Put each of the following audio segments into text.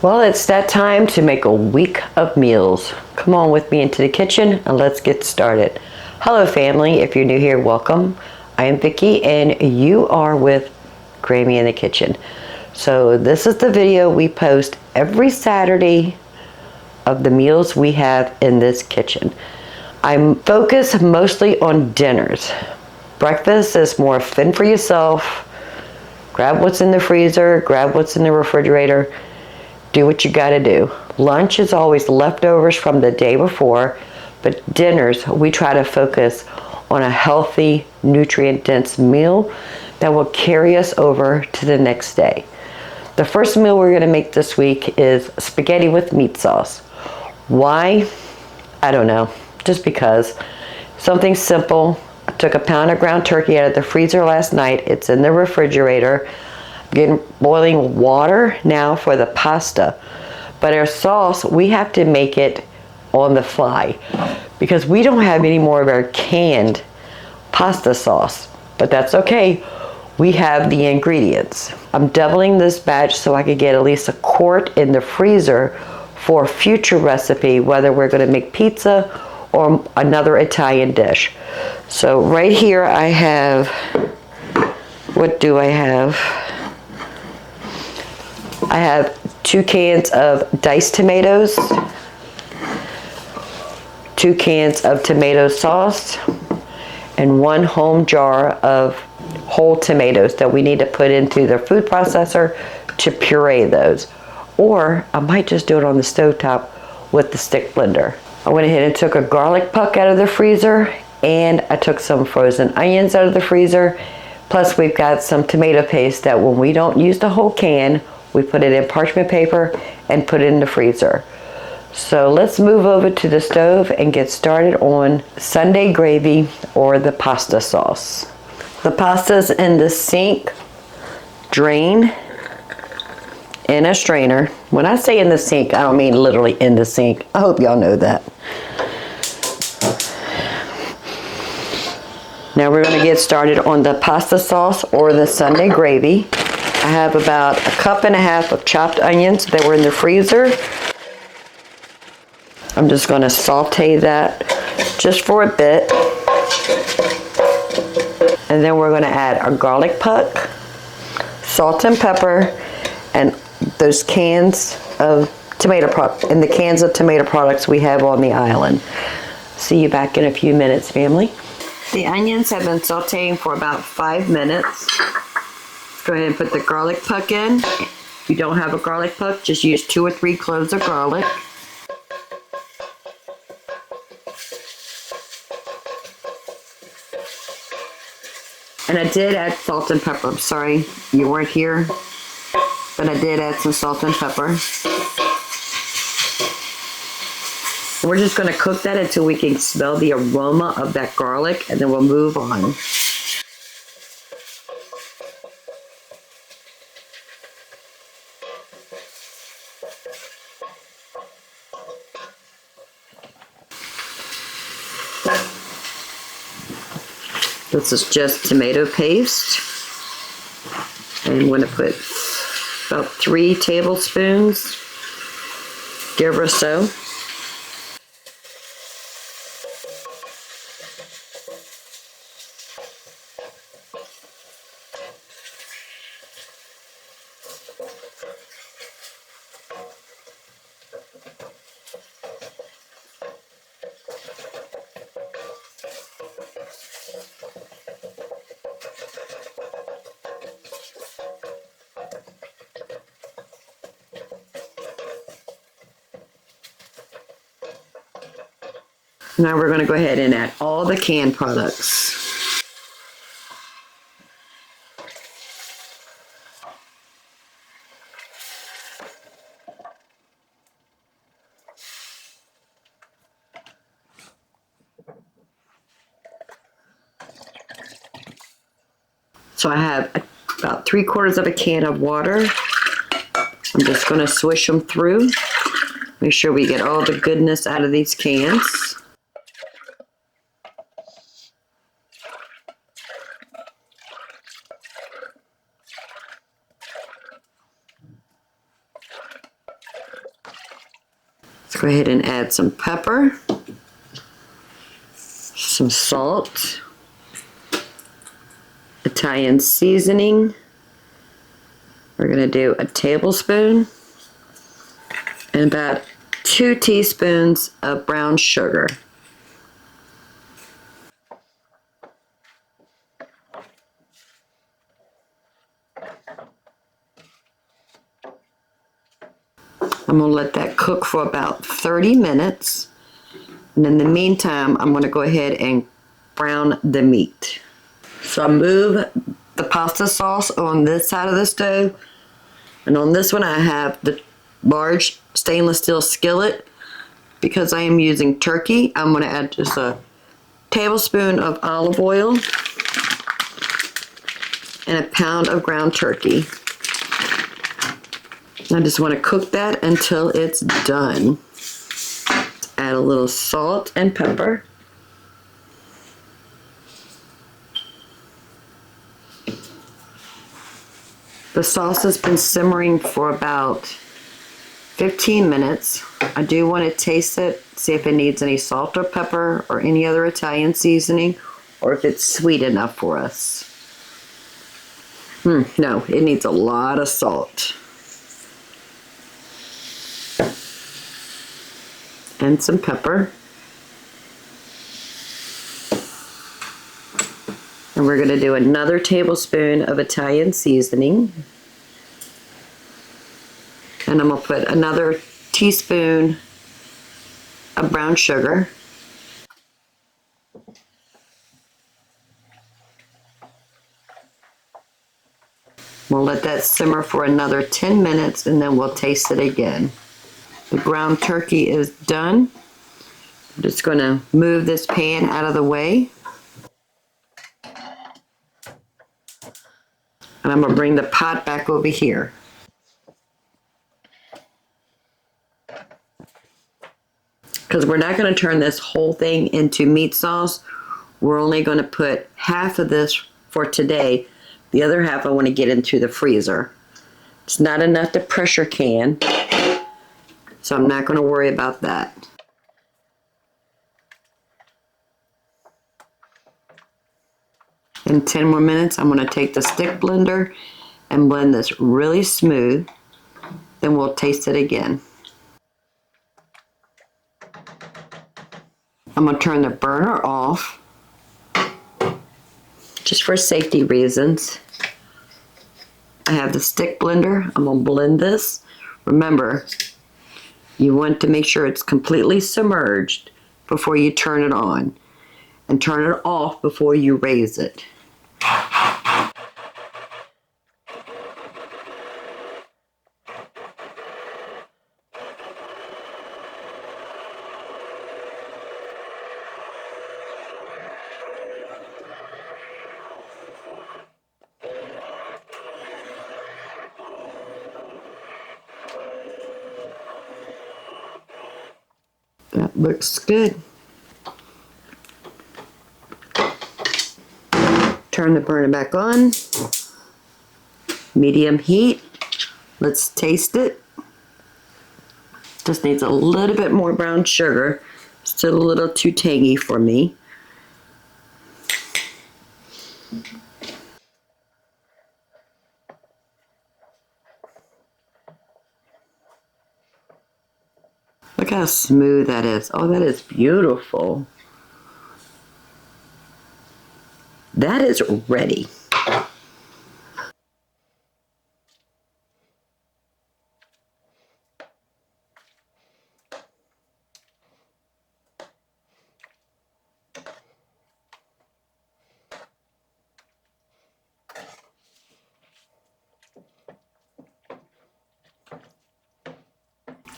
Well, it's that time to make a week of meals. Come on with me into the kitchen and let's get started. Hello family, if you're new here, welcome. I am Vicki and you are with Grammy in the Kitchen. So this is the video we post every Saturday of the meals we have in this kitchen. I'm focused mostly on dinners. Breakfast is more fend for yourself. Grab what's in the freezer, grab what's in the refrigerator. Do what you gotta do. Lunch is always leftovers from the day before, but dinners, we try to focus on a healthy, nutrient-dense meal that will carry us over to the next day. The first meal we're gonna make this week is spaghetti with meat sauce. Why? I don't know, just because. Something simple. I took a pound of ground turkey out of the freezer last night. It's in the refrigerator. Getting boiling water now for the pasta, but our sauce, we have to make it on the fly because we don't have any more of our canned pasta sauce, but that's okay. We have the ingredients. I'm doubling this batch so I could get at least a quart in the freezer for a future recipe, whether we're going to make pizza or another Italian dish. So right here I have, what do I have? I have 2 cans of diced tomatoes, 2 cans of tomato sauce, and 1 home jar of whole tomatoes that we need to put into the food processor to puree those. Or I might just do it on the stovetop with the stick blender. I went ahead and took a garlic puck out of the freezer, and I took some frozen onions out of the freezer. Plus we've got some tomato paste that when we don't use the whole can, we put it in parchment paper and put it in the freezer. So let's move over to the stove and get started on Sunday gravy or the pasta sauce. The pasta's in the sink, drain in a strainer. When I say in the sink, I don't mean literally in the sink. I hope y'all know that. Now we're gonna get started on the pasta sauce or the Sunday gravy. I have about 1.5 cups of chopped onions that were in the freezer. I'm just going to saute that just for a bit. And then we're going to add our garlic puck, salt and pepper, and those cans of tomato products, and the cans of tomato products we have on the island. See you back in a few minutes, family. The onions have been sauteing for about 5 minutes. Go ahead and put the garlic puck in. If you don't have a garlic puck, just use 2 or 3 cloves of garlic. And I did add salt and pepper. I'm sorry you weren't here, but I did add some salt and pepper. We're just going to cook that until we can smell the aroma of that garlic, and then we'll move on. This is just tomato paste. And I'm going to put about 3 tablespoons, give or so. Now we're going to go ahead and add all the canned products. So I have about 3/4 of a can of water. I'm just going to swish them through. Make sure we get all the goodness out of these cans. Go ahead and add some pepper, some salt, Italian seasoning. We're going to do a tablespoon and about 2 teaspoons of brown sugar. I'm going to let that cook for about 30 minutes. And in the meantime, I'm going to go ahead and brown the meat. So I move the pasta sauce on this side of the stove. And on this one, I have the large stainless steel skillet. Because I am using turkey, I'm going to add just a tablespoon of olive oil and a pound of ground turkey. I just want to cook that until it's done. Add a little salt and pepper. The sauce has been simmering for about 15 minutes. I do want to taste it, see if it needs any salt or pepper or any other Italian seasoning, or if it's sweet enough for us. No, it needs a lot of salt. And some pepper. And we're going to do another tablespoon of Italian seasoning. And I'm going to put another teaspoon of brown sugar. We'll let that simmer for another 10 minutes and then we'll taste it again. The ground turkey is done. I'm just going to move this pan out of the way. And I'm going to bring the pot back over here. Because we're not going to turn this whole thing into meat sauce. We're only going to put half of this for today. The other half I want to get into the freezer. It's not enough to pressure can. So I'm not going to worry about that. In 10 more minutes, I'm going to take the stick blender and blend this really smooth. Then we'll taste it again. I'm going to turn the burner off, just for safety reasons. I have the stick blender. I'm going to blend this. Remember, you want to make sure it's completely submerged before you turn it on. And turn it off before you raise it. That looks good. Turn the burner back on. Medium heat. Let's taste it. Just needs a little bit more brown sugar. Still a little too tangy for me. Look how smooth that is. Oh, that is beautiful. That is ready.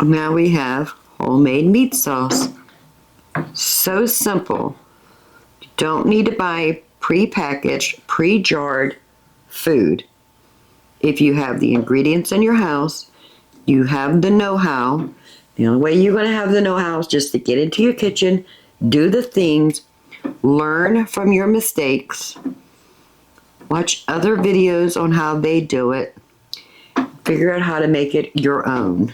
Now we have homemade meat sauce. So simple. You don't need to buy pre-packaged, pre-jarred food. If you have the ingredients in your house, you have the know-how. The only way you're going to have the know-how is just to get into your kitchen, do the things, learn from your mistakes, watch other videos on how they do it, figure out how to make it your own.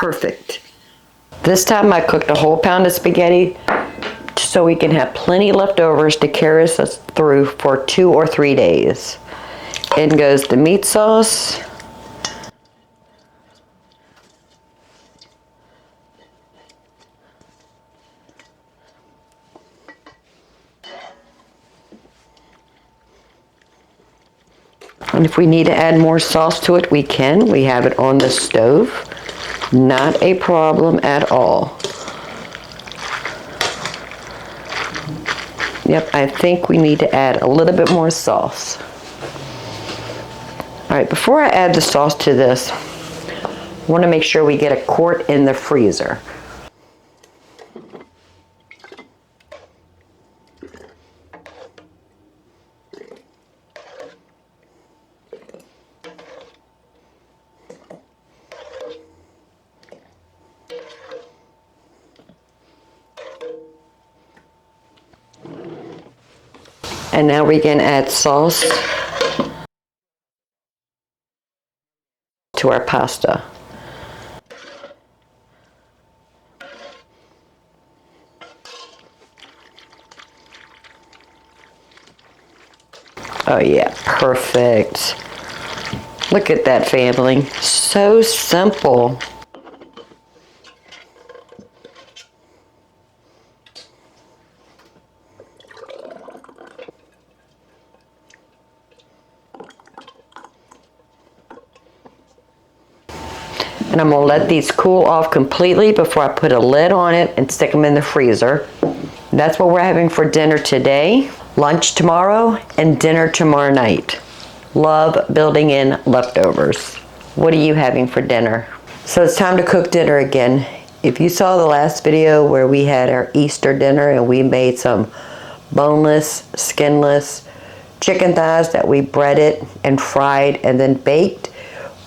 perfect. This time I cooked a whole pound of spaghetti so we can have plenty leftovers to carry us through for 2 or 3 days. In goes the meat sauce. And if we need to add more sauce to it, we can. We have it on the stove. Not a problem at all. Yep, I think we need to add a little bit more sauce. All right, before I add the sauce to this, I want to make sure we get a quart in the freezer. And now we can add sauce to our pasta. Oh yeah, perfect. Look at that, family. So simple. And I'm gonna let these cool off completely before I put a lid on it and stick them in the freezer. That's what we're having for dinner today, lunch tomorrow, and dinner tomorrow night. Love building in leftovers. What are you having for dinner? So it's time to cook dinner again. If you saw the last video where we had our Easter dinner and we made some boneless, skinless chicken thighs that we breaded and fried and then baked,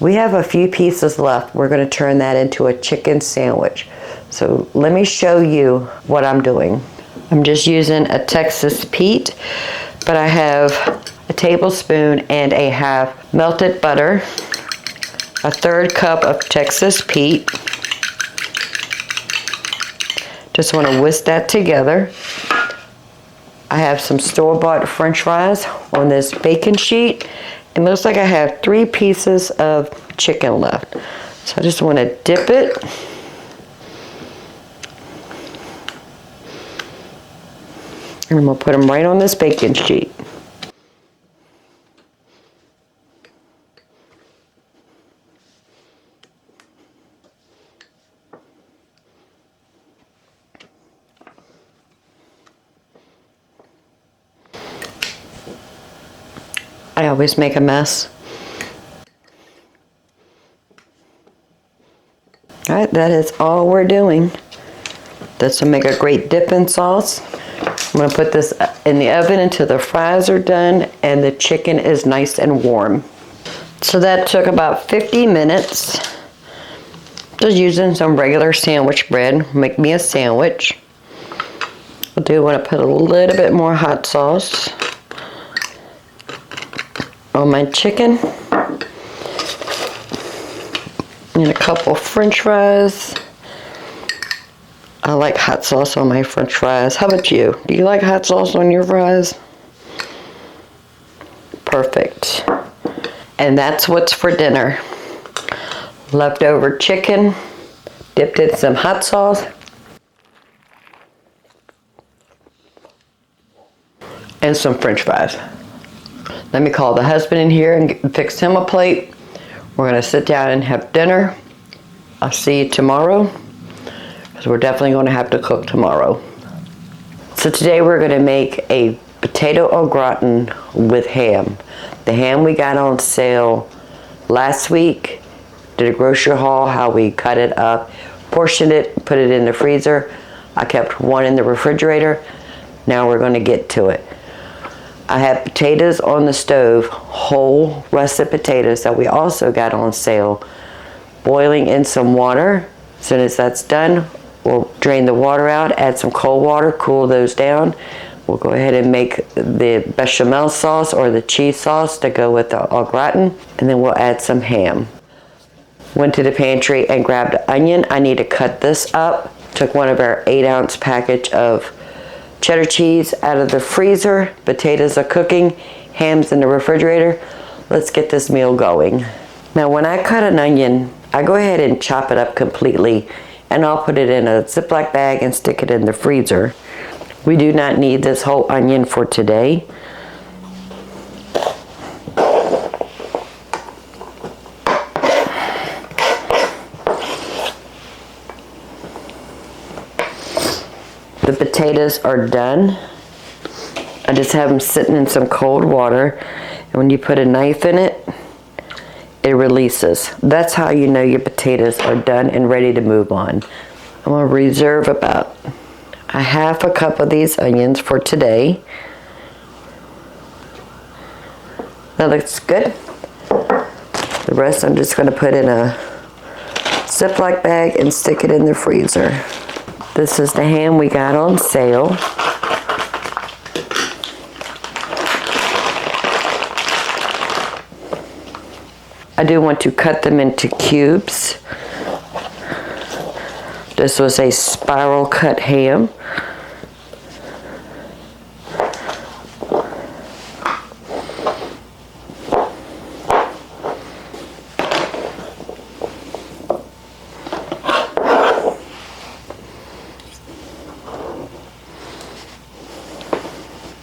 we have a few pieces left. We're going to turn that into a chicken sandwich. So let me show you what I'm doing. I'm just using a Texas Pete, but I have a tablespoon and a half melted butter, a 1/3 cup of Texas Pete. Just want to whisk that together. I have some store-bought French fries on this bacon sheet. It looks like I have 3 pieces of chicken left. So I just want to dip it. And I'm going to put them right on this bacon sheet. I always make a mess. All right, that is all we're doing. This will make a great dipping sauce. I'm gonna put this in the oven until the fries are done and the chicken is nice and warm. So that took about 50 minutes. Just using some regular sandwich bread. Make me a sandwich. I do want to put a little bit more hot sauce on my chicken. And a couple French fries. I like hot sauce on my French fries. How about you? Do you like hot sauce on your fries? Perfect. And that's what's for dinner. Leftover chicken, dipped in some hot sauce, and some French fries. Let me call the husband in here and fix him a plate. We're gonna sit down and have dinner. I'll see you tomorrow, because we're definitely gonna have to cook tomorrow. So today we're gonna make a potato au gratin with ham. The ham we got on sale last week. Did a grocery haul, how we cut it up, portioned it, put it in the freezer. I kept one in the refrigerator. Now we're gonna get to it. I have potatoes on the stove, whole russet potatoes that we also got on sale, boiling in some water. As soon as that's done, we'll drain the water out, add some cold water, cool those down. We'll go ahead and make the bechamel sauce or the cheese sauce to go with the au gratin, and then we'll add some ham. Went to the pantry and grabbed an onion. I need to cut this up. Took one of our 8-ounce package of cheddar cheese out of the freezer. Potatoes are cooking. Ham's in the refrigerator. Let's get this meal going. Now when I cut an onion, I go ahead and chop it up completely, and I'll put it in a Ziploc bag and stick it in the freezer. We do not need this whole onion for today. The potatoes are done. I just have them sitting in some cold water, and when you put a knife in it, it releases. That's how you know your potatoes are done and ready to move on. I'm going to reserve about a half a cup of these onions for today. That looks good. The rest I'm just going to put in a Ziploc bag and stick it in the freezer. This is the ham we got on sale. I do want to cut them into cubes. This was a spiral cut ham.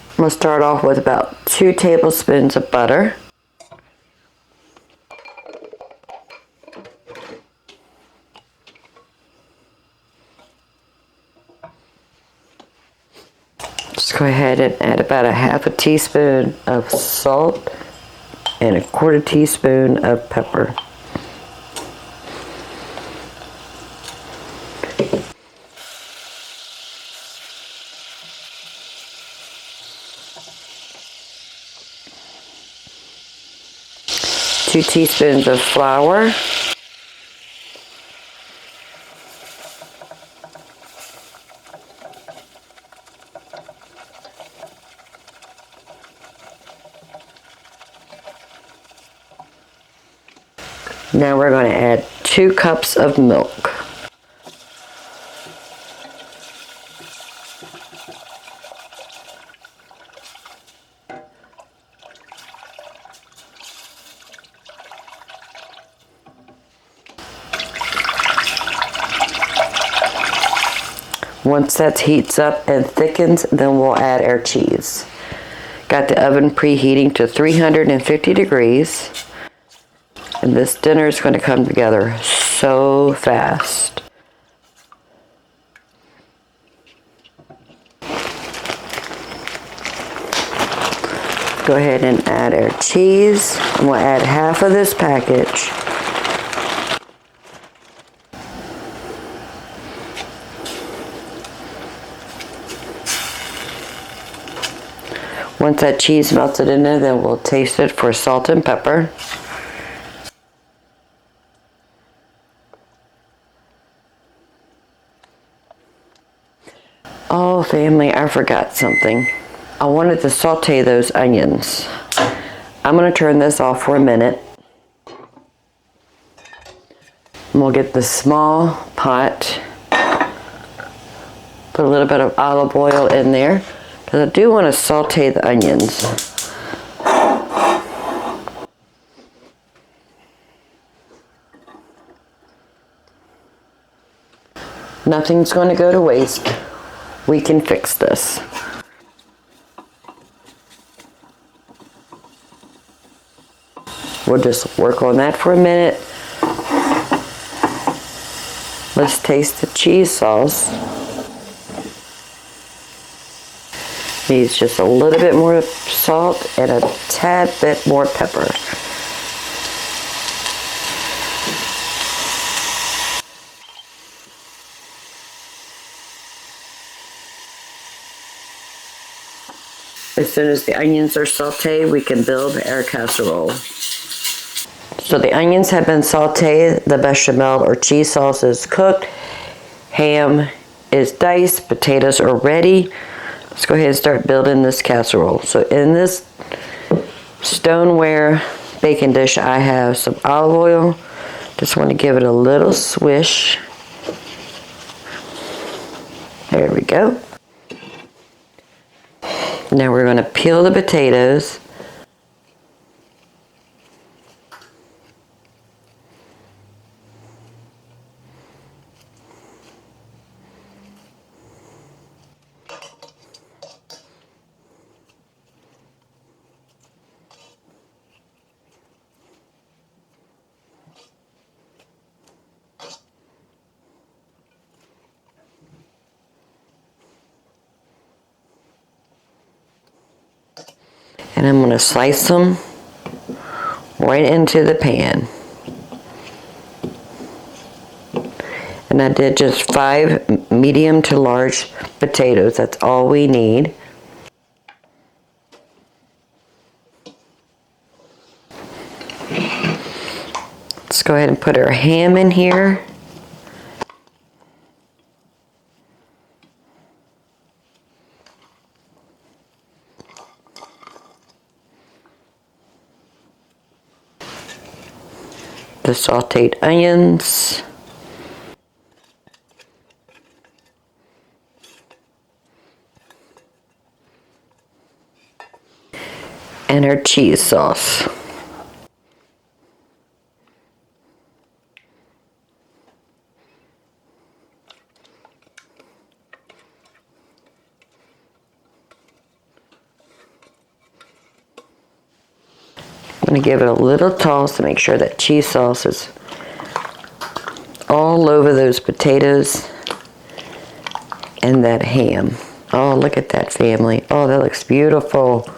I'm going to start off with about 2 tablespoons of butter. Just go ahead and add about a half a teaspoon of salt and a 1/4 teaspoon of pepper. Two teaspoons of flour. Now we're going to add 2 cups of milk. Once that heats up and thickens, then we'll add our cheese. Got the oven preheating to 350 degrees. And this dinner is going to come together so fast. Go ahead and add our cheese. And we'll add half of this package. Once that cheese melted in there, then we'll taste it for salt and pepper. Oh, family, I forgot something. I wanted to saute those onions. I'm going to turn this off for a minute. And we'll get the small pot. Put a little bit of olive oil in there, because I do want to saute the onions. Nothing's going to go to waste. We can fix this. We'll just work on that for a minute. Let's taste the cheese sauce. Needs just a little bit more salt and a tad bit more pepper. As soon as the onions are sauteed, we can build our casserole. So the onions have been sauteed, the bechamel or cheese sauce is cooked, ham is diced, potatoes are ready. Let's go ahead and start building this casserole. So in this stoneware baking dish, I have some olive oil, Just want to give it a little swish. There we go. Now we're going to peel the potatoes. And I'm going to slice them right into the pan. And I did just 5 medium to large potatoes. That's all we need. Let's go ahead and put our ham in here. The sauteed onions. And our cheese sauce. I'm going to give it a little toss to make sure that cheese sauce is all over those potatoes and that ham. Oh, look at that, family. Oh, that looks beautiful.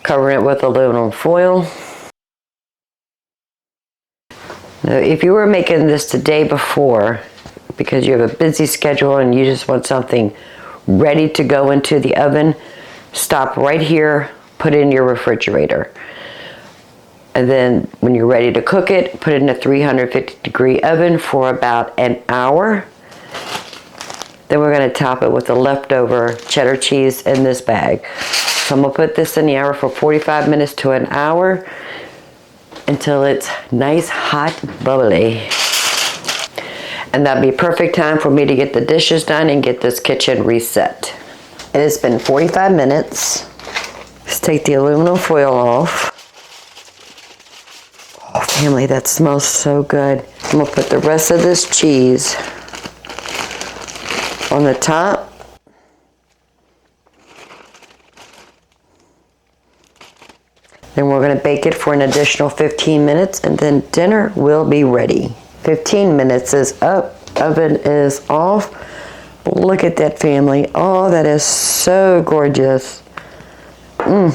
Cover it with aluminum foil. Now, if you were making this the day before, because you have a busy schedule and you just want something ready to go into the oven, stop right here, put it in your refrigerator. And then when you're ready to cook it, put it in a 350-degree oven for about an hour. Then we're going to top it with the leftover cheddar cheese in this bag. So I'm going to put this in the oven for 45 minutes to an hour until it's nice, hot, bubbly. And that'd be perfect time for me to get the dishes done and get this kitchen reset. It has been 45 minutes. Let's take the aluminum foil off. Oh, family, that smells so good. I'm gonna put the rest of this cheese on the top. Then we're gonna bake it for an additional 15 minutes and then dinner will be ready. 15 minutes is up, oven is off. Look at that, family. Oh, that is so gorgeous. Now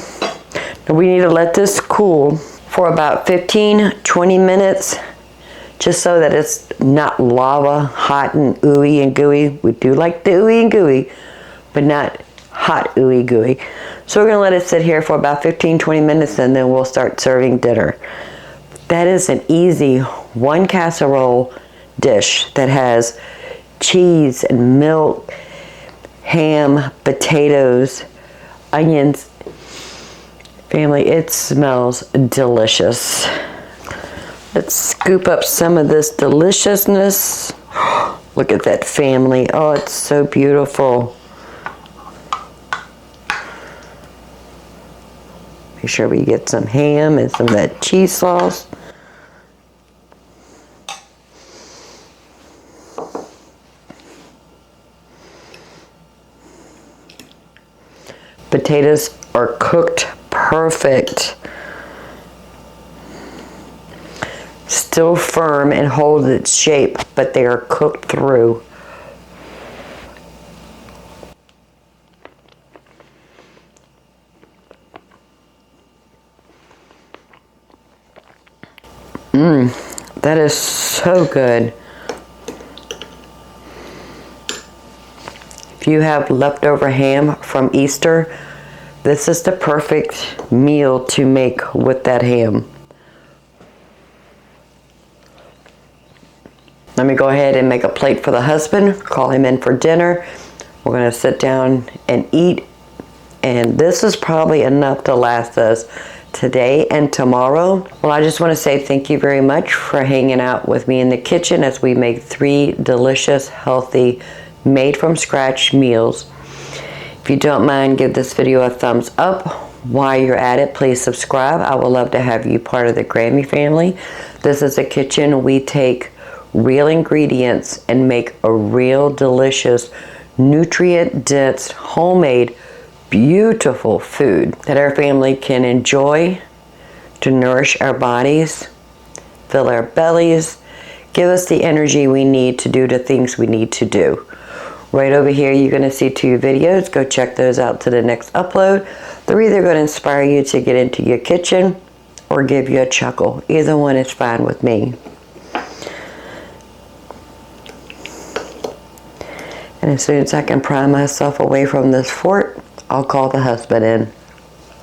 we need to let this cool for about 15-20 minutes, just so that it's not lava, hot and ooey and gooey. We do like the ooey and gooey, but not hot ooey gooey. So we're gonna let it sit here for about 15-20 minutes and then we'll start serving dinner. That is an easy 1 casserole dish that has cheese and milk, ham, potatoes, onions. Family, it smells delicious. Let's scoop up some of this deliciousness. Look at that, family. Oh, it's so beautiful. Make sure we get some ham and some of that cheese sauce. Potatoes are cooked perfect. Still firm and hold its shape, but they are cooked through. That is so good. If you have leftover ham from Easter, this is the perfect meal to make with that ham. Let me go ahead and make a plate for the husband, call him in for dinner. We're gonna sit down and eat, and this is probably enough to last us today and tomorrow? Well, I just want to say thank you very much for hanging out with me in the kitchen as we make 3 delicious, healthy, made from scratch meals. If you don't mind, give this video a thumbs up. While you're at it, please subscribe. I would love to have you part of the Grammy family. This is a kitchen we take real ingredients and make a real delicious, nutrient-dense, homemade, beautiful food that our family can enjoy to nourish our bodies, fill our bellies, give us the energy we need to do the things we need to do. Right over here, you're going to see 2 videos. Go check those out to the next upload. They're either going to inspire you to get into your kitchen or give you a chuckle. Either one is fine with me. And as soon as I can pry myself away from this fort, I'll call the husband in.